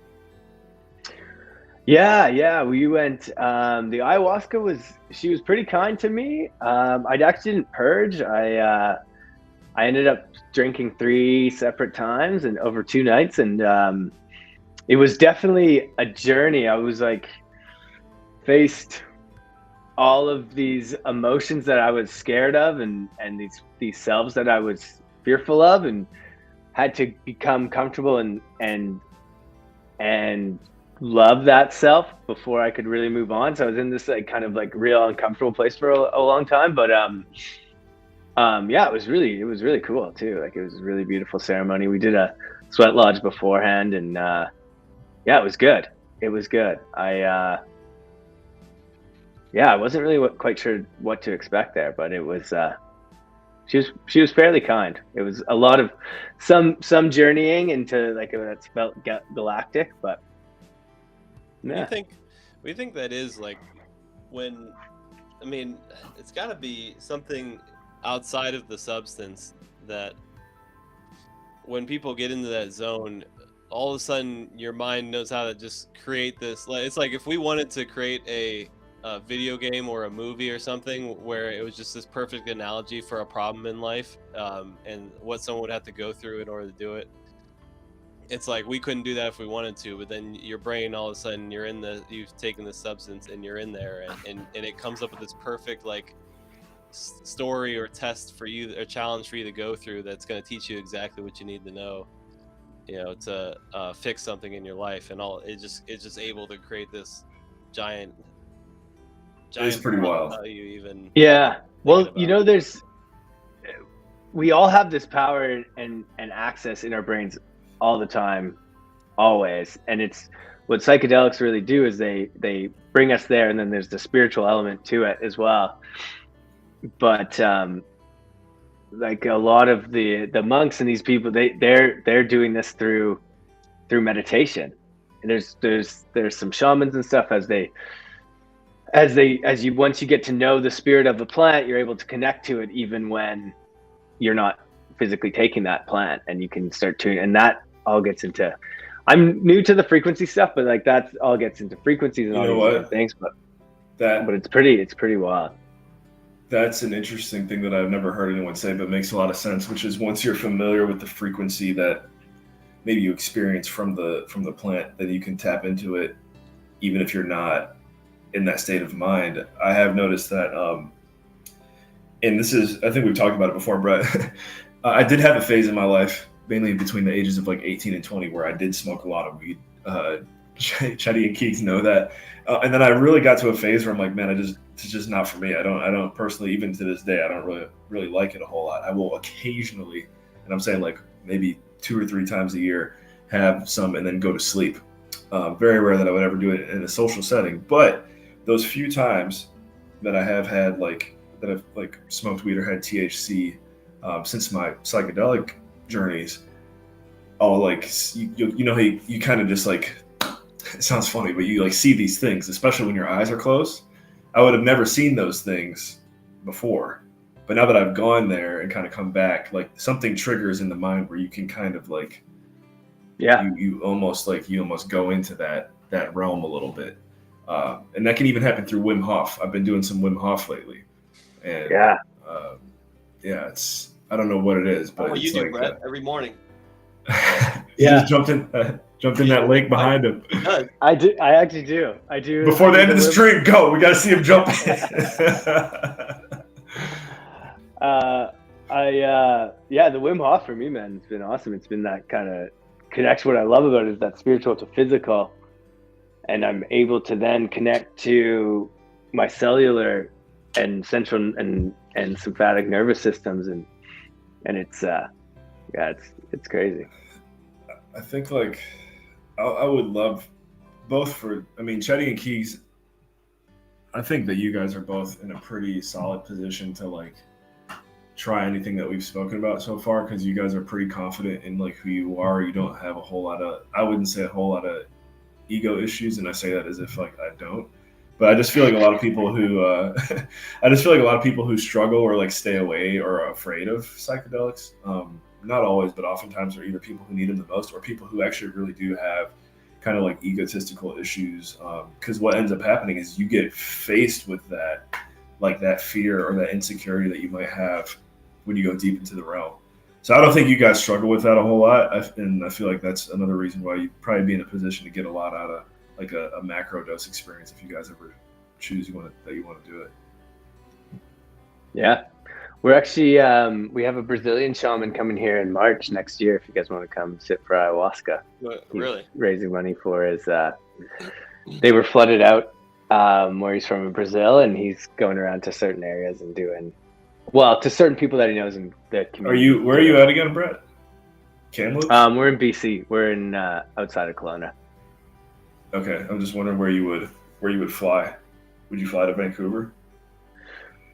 Yeah, we went. The ayahuasca she was pretty kind to me. I actually didn't purge. I ended up drinking 3 separate times and over 2 nights, and it was definitely a journey. I was like faced all of these emotions that I was scared of, and these selves that I was fearful of, and had to become comfortable and love that self before I could really move on. So I was in this like kind of like real uncomfortable place for a long time, but yeah, it was really cool too. Like it was a really beautiful ceremony. We did a sweat lodge beforehand, and yeah, it was good. I wasn't really quite sure what to expect there, but it was she was fairly kind. It was a lot of some journeying into like that's felt galactic, but yeah. What do you think that is like when, I mean, it's got to be something outside of the substance that when people get into that zone, all of a sudden your mind knows how to just create this. Like, it's like if we wanted to create a video game or a movie or something where it was just this perfect analogy for a problem in life, and what someone would have to go through in order to do it. It's like we couldn't do that if we wanted to, but then your brain all of a sudden you've taken the substance and you're in there, and it comes up with this perfect like story or test for you, or challenge for you to go through that's going to teach you exactly what you need to know, to fix something in your life, and all. It's just able to create this giant. It's pretty wild. You even. Yeah. Well, about. We all have this power and access in our brains all the time, always. And it's what psychedelics really do is they bring us there, and then there's the spiritual element to it as well. But like a lot of the monks and these people, they're doing this through meditation. And there's some shamans and stuff as you once you get to know the spirit of the plant, you're able to connect to it even when you're not physically taking that plant, and you can start tuning, and that all gets into, I'm new to the frequency stuff, but like that all gets into frequencies and all these different things, but it's pretty wild. That's an interesting thing that I've never heard anyone say, but makes a lot of sense, which is once you're familiar with the frequency that maybe you experience from the plant, then you can tap into it even if you're not in that state of mind. I have noticed that, and this is, I think we've talked about it before, Brett. I did have a phase in my life, mainly between the ages of like 18 and 20, where I did smoke a lot of weed. Chetty and Keeks know that. And then I really got to a phase where I'm like, man, it's just not for me. I don't personally, even to this day, I don't really like it a whole lot. I will occasionally, and I'm saying like maybe 2 or 3 times a year, have some and then go to sleep. Very rare that I would ever do it in a social setting, but those few times that I have had that I've like smoked weed or had THC since my psychedelic journeys, how you kind of just like, it sounds funny, but you like see these things, especially when your eyes are closed. I would have never seen those things before, but now that I've gone there and kind of come back, like something triggers in the mind where you can kind of like, you almost go into that realm a little bit. And that can even happen through Wim Hof. I've been doing some Wim Hof lately, and it's, I don't know what it is, but you do, Brett, every morning. He just jumped in that lake behind him. I actually do. I do. Before the end of the stream, go. We got to see him jump. The Wim Hof for me, man, it's been awesome. It's been that kind of connection. What I love about it is that spiritual to physical, and I'm able to then connect to my cellular and central and sympathetic nervous systems, and it's it's crazy. I think like I would love both for, I mean, Chetty and Keys, I think that you guys are both in a pretty solid position to like try anything that we've spoken about so far, because you guys are pretty confident in like who you are. You don't have a whole lot of, I wouldn't say a whole lot of ego issues, and I say that as if like I don't. But I just feel like a lot of people who, I just feel like a lot of people who struggle or like stay away or are afraid of psychedelics, not always, but oftentimes are either people who need them the most or people who actually really do have kind of like egotistical issues. Because what ends up happening is you get faced with that, like that fear or that insecurity that you might have when you go deep into the realm. So I don't think you guys struggle with that a whole lot. And I feel like that's another reason why you'd probably be in a position to get a lot out of like a macro dose experience if you guys ever choose that you want to do it. Yeah. We're actually, we have a Brazilian shaman coming here in March next year. If you guys want to come sit for ayahuasca, Really? he's raising money for his, they were flooded out where he's from in Brazil, and he's going around to certain areas and doing, well, to certain people that he knows in the community. Where are you at again, Brett? Kamloops? We're in BC. We're in outside of Kelowna. Okay, I'm just wondering where you would fly. Would you fly to Vancouver?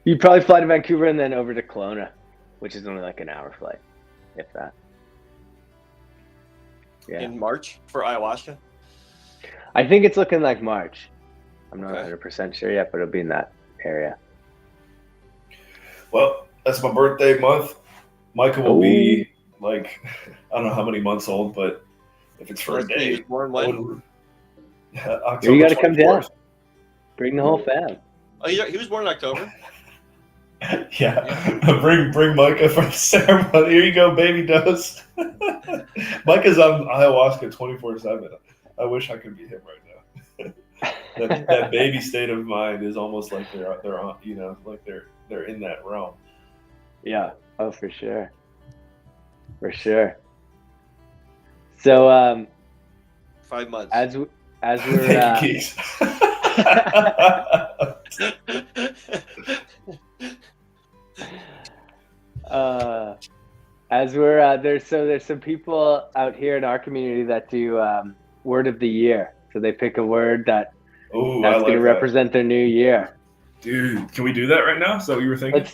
You'd probably fly to Vancouver and then over to Kelowna, which is only like an hour flight, if that. Yeah. In March for ayahuasca? I think it's looking like March. I'm not Okay. 100% sure yet, but it'll be in that area. Well, that's my birthday month. Micah will be like, I don't know how many months old, but if it's for a He day, was born when? October You got to come 24th. down. Bring the whole fam. Oh, he was born in October? Yeah, bring Micah for the ceremony. Here you go, baby dose. Micah's on ayahuasca 24/7. I wish I could be him right now. that baby state of mind is almost like they're on, you know, like they're in that realm. Yeah. Oh, for sure. For sure. So 5 months. as we're Thank you, Keith. as we're there's some people out here in our community that do word of the year. So they pick a word that's Ooh, going to represent their new year. Dude, can we do that right now? Is that what you were thinking?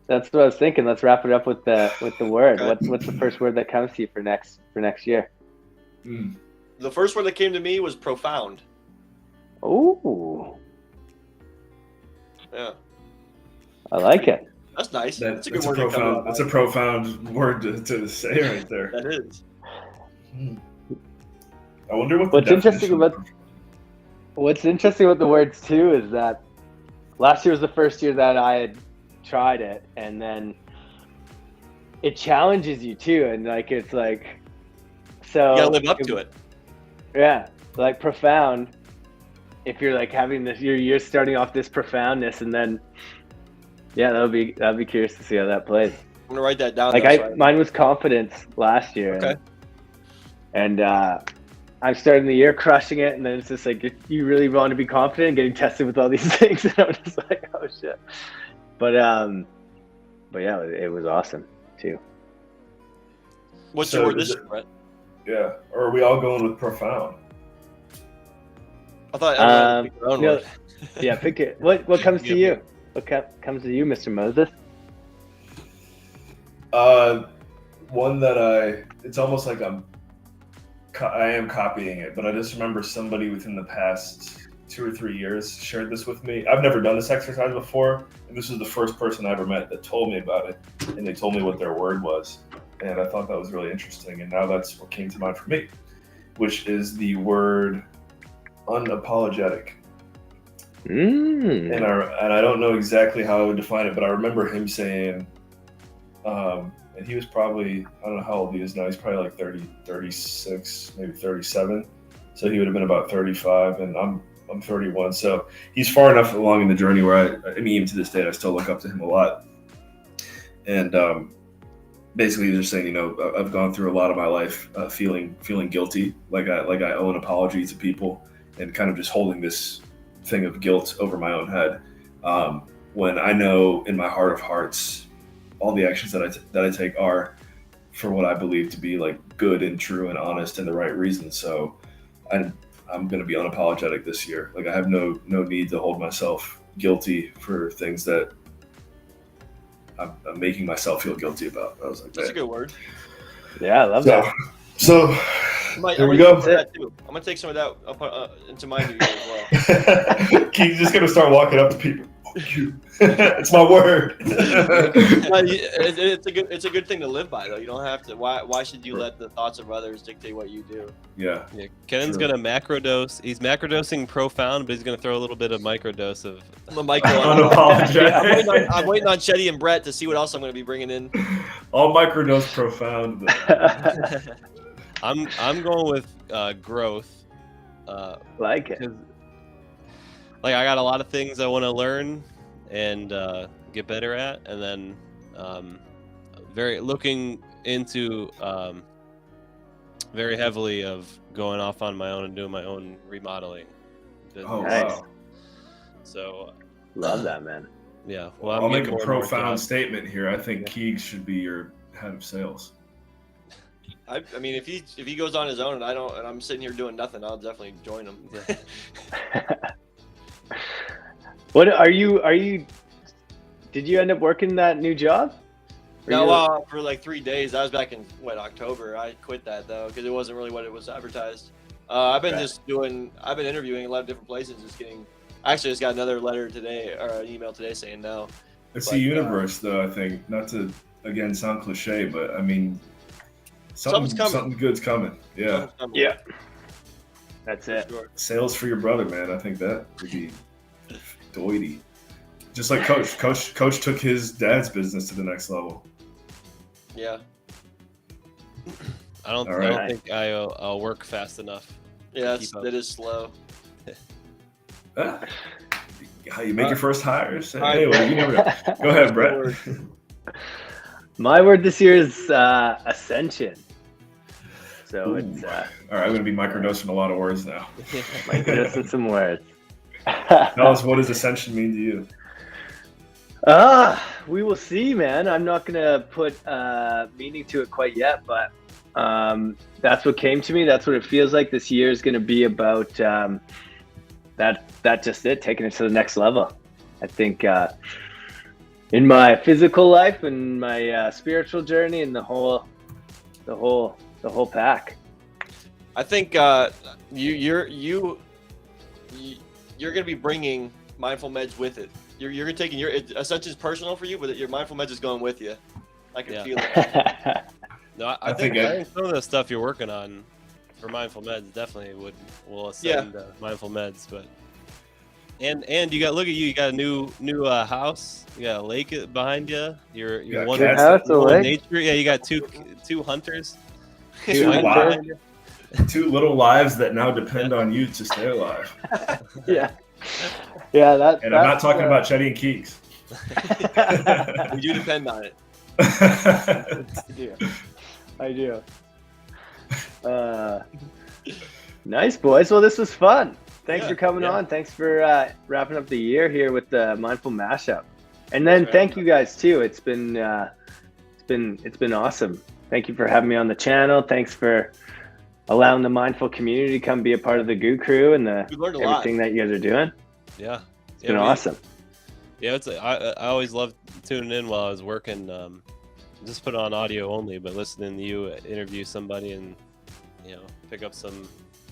That's what I was thinking. Let's wrap it up with the word. Okay. What's the first word that comes to you for next year? The first word that came to me was profound. Ooh, Yeah. I like it. That's nice. That's a good That's word to come profound. up. That's a profound word to say right there. That is. I wonder what. What's interesting about the words too is that last year was the first year that I had tried it, and then it challenges you too, and like it's like so. You gotta live up to it. Yeah, like profound. If you're like having this, you're starting off this profoundness, and then yeah, that'd be curious to see how that plays. I'm gonna write that down. Like mine was confidence last year. Okay. And I'm starting the year crushing it, and then it's just like if you really want to be confident, getting tested with all these things, and I'm just like, oh shit. But yeah, it was awesome too. What's So your word is this it- year, Brett? Yeah, or are we all going with profound? I thought everyone picked their own no, word. yeah, pick it. What comes to you? What comes to you, Mr. Moses? One that it's almost like I am copying it, but I just remember somebody within the past 2 or 3 years shared this with me. I've never done this exercise before, and this is the first person I ever met that told me about it, and they told me what their word was, and I thought that was really interesting, and now that's what came to mind for me, which is the word unapologetic. And I don't know exactly how I would define it, but I remember him saying, and he was probably, I don't know how old he is now, he's probably like 30, 36, maybe 37. So he would have been about 35, and I'm 31. So he's far enough along in the journey where I mean, even to this day, I still look up to him a lot. And basically just saying, I've gone through a lot of my life feeling guilty, like I owe an apology to people, and kind of just holding this thing of guilt over my own head. When I know in my heart of hearts, all the actions that I take are for what I believe to be like good and true and honest and the right reason. So I'm going to be unapologetic this year. Like I have no need to hold myself guilty for things that I'm making myself feel guilty about. I was like, That's a good word. Yeah, I love that. So here we go. I'm gonna take some of that up, into my new year as well. Keith's just gonna start walking up to people. Fuck you. It's my word. It's a good thing to live by, though. You don't have to. Why should you let the thoughts of others dictate what you do? Yeah. Kennan's gonna macrodose. He's macrodosing profound, but he's gonna throw a little bit of microdose of. I'm waiting on Shetty and Brett to see what else I'm gonna be bringing in. All microdose profound. I'm going with growth. Like it. Like I got a lot of things I want to learn and get better at, and then very looking into very heavily of going off on my own and doing my own remodeling business. Oh, Nice. wow. So Love that, man. yeah, Well, I'll make a more and more profound jobs. statement here. I think Keegs should be your head of sales. I mean, if he goes on his own and I'm sitting here doing nothing, I'll definitely join him. What are you? Did you end up working that new job? Or you- No, for like 3 days. I was back in October. I quit that though because it wasn't really what it was advertised. I've been I've been interviewing a lot of different places. I actually just got another letter today or an email today saying no. It's the universe, though. I think not to again sound cliche, but I mean, Something's coming. something good's coming. Yeah, Yeah. That's it. Sure. sales for your brother, man. I think that would be DOITY. Just like Coach took his dad's business to the next level. Yeah. I don't Alright. think I'll work fast enough. Yeah, Keep up. that is slow. How you make your first hires? Alright. Anyway, you never know. Go ahead, Brett. My word this year is ascension. So it's All right, I'm going to be microdosing a lot of words now. microdosing some words. Tell us, what does ascension mean to you? We will see, man. I'm not gonna put meaning to it quite yet, but that's what came to me. That's what it feels like. This year is gonna be about that just it, taking it to the next level. I think in my physical life and my spiritual journey and the whole pack. I think you're gonna be bringing mindful meds with it. You're taking ascension is personal for you, but your mindful meds is going with you. I can feel it. No, I I think think some of the stuff you're working on for mindful meds definitely will ascend mindful meds, but and you got you got a new house, you got a lake behind you. You're got one cats. House, a lake? nature. Yeah, you got two hunters. Two behind you. lives. Two little lives that now depend on you to stay alive. Yeah. Yeah, And I'm not talking about Chetty and Keeks. We do depend on it. I do. Nice, boys. Well, this was fun. Thanks for coming on. Thanks for wrapping up the year here with the Mindful Mashup. And then thank you guys too. It's been awesome. Thank you for having me on the channel. Thanks for allowing the Mindful community to come be a part of the GOO Crew and We learned a lot. everything that you guys are doing. Yeah, It's been awesome. Yeah, I always loved tuning in while I was working. Just put on audio only, but listening to you interview somebody and pick up some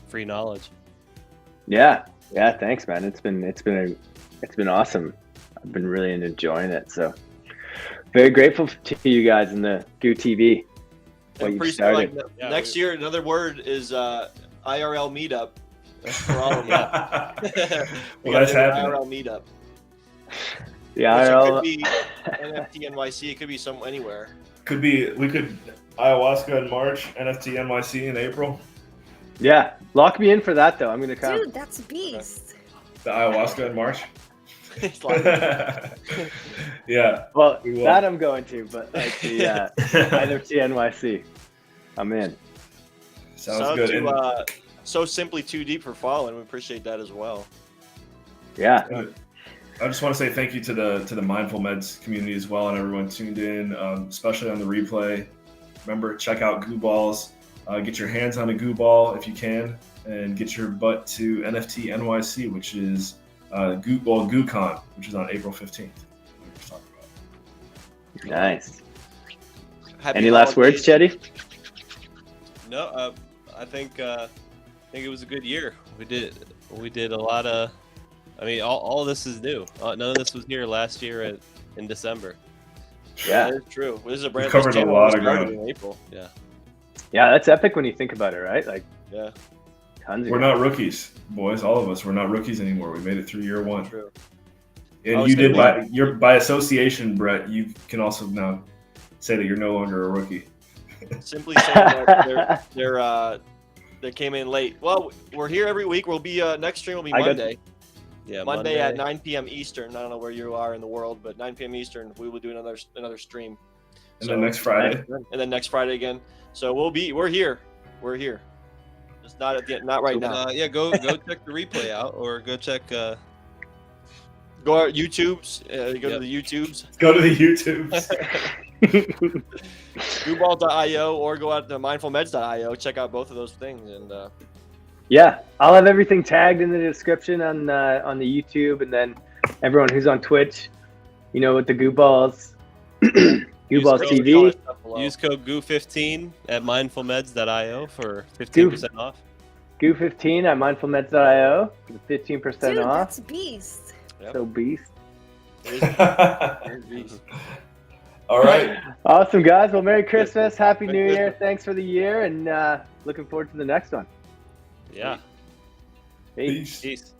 free knowledge. Yeah. Thanks, man. It's been awesome. I've been really enjoying it. So very grateful to you guys in the GOO TV. What And you pretty soon, started. next year, another word is IRL meetup for all of you. Well, that's happening. IRL meetup. The Which it IRL. could be NFT NYC. It could be anywhere. We could ayahuasca in March, NFT NYC in April. Yeah, lock me in for that though. I'm gonna come. Dude, that's a beast. The ayahuasca in March. It's like, Yeah. Well, We will. that I'm going to, but like the IoT NYC, I'm in. Sounds shout out good. to So Simply Too Deep for following. We appreciate that as well. Yeah. I just want to say thank you to the Mindful Meds community as well, and everyone tuned in, especially on the replay. Remember, check out Goo Balls. Get your hands on a Goo Ball if you can, and get your butt to NFT NYC, which is GooCon, which is on April 15th. We were just talking about. Nice. Happy Any last words, holidays. Chetty? No, I think it was a good year. We did a lot of. I mean, all this is new. None of this was here last year in December. Yeah. That is true. This is a brand. covered this a channel lot of started ground. in April. Yeah. Yeah, that's epic when you think about it, right? Like, Yeah, tons of We're not rookies, boys. All of us. We're not rookies anymore. We made it through year one. true. And Oh, you did Simply- by association, Brett. You can also now say that you're no longer a rookie. Simply saying that they came in late. Well, we're here every week. We'll be next stream will be I got- Monday. Yeah. Monday at 9 p.m. Eastern. I don't know where you are in the world, but 9 p.m. Eastern, we will do another stream. And then next Friday. And then next Friday again. So we're here. We're here. Just not right now. Yeah. Go check the replay out, or go check. Go to YouTube's. Go to Yep. the YouTubes. Go to the YouTubes. GooBall.io or go out to mindfulmeds.io. Check out both of those things. And Yeah, I'll have everything tagged in the description on the YouTube, and then everyone who's on Twitch, with the Goo Balls, Goo Balls code TV. Use code GOO15 at mindfulmeds.io for 15% off. Goo15 at mindfulmeds.io for the 15% Dude, off. that's beast. Yep. So beast. All right. Awesome, guys. Well, Merry Christmas, Happy Merry New Year. Christmas. Thanks for the year, and looking forward to the next one. Yeah. Peace. Peace. Peace.